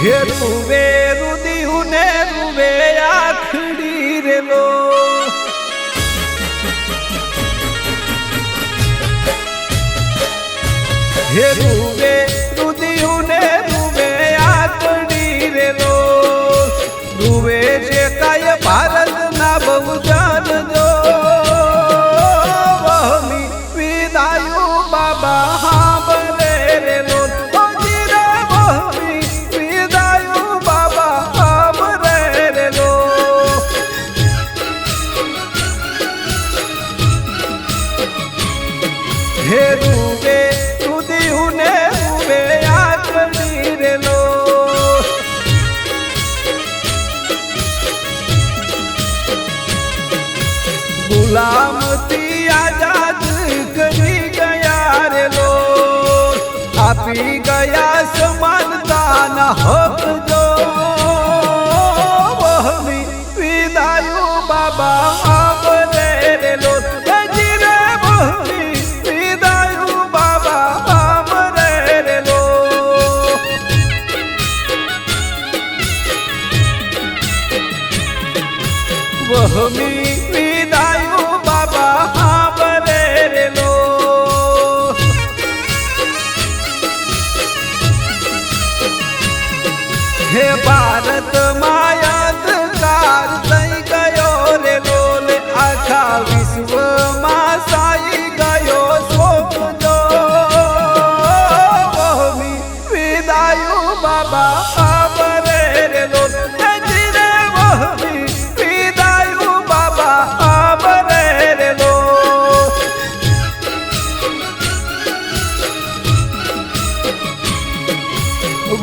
हे रुवे रुदियु ने रुवे आखड़ी रे लो हे रुवे रुदियु ने रुवे आखड़ी रे लो रुवे जे काय भारत ना बहुजन जो वहमी विदायु बाबा हाँ बने रे लो हे रुवे रुदियु ने रुवे आखड़ी रे लो गुलाम थी आजाद करी गया रे लो आपी गया समानता न हक जो वहमी विदायु बाबा आप रे लो वहमी विदायु बाबा हाँ बने रे लो हे भारत मायादकार थई गयो रे लोल आखा विश्व में साई गयो शोक जो वहमी विदायु बाबा हाँ बने रे लो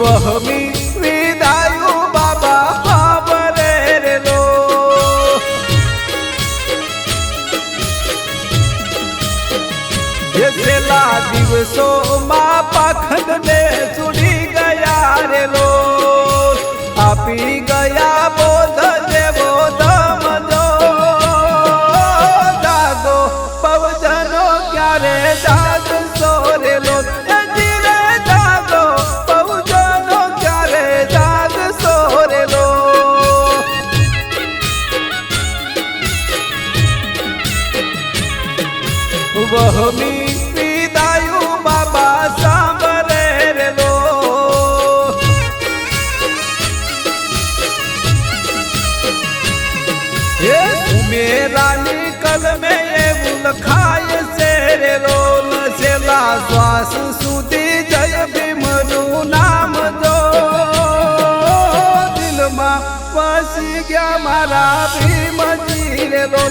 वहमी विदायु बाबा हाँ बने रे लो ये छेल्ला दिवसों मां पाखंड ने छुड़ी गया रे लो आपी गया बोध जेवो दम जो जागो पवजनो क्यारे जागशो रे लो वहमी विदायु बाबा सांभरे रे लो ये मेरा निकल में ये लखाय से रे लो छेल्ला श्वास सुधी जय भीमनु नाम जो दिल में वसी गया मारा भीमजी रे लो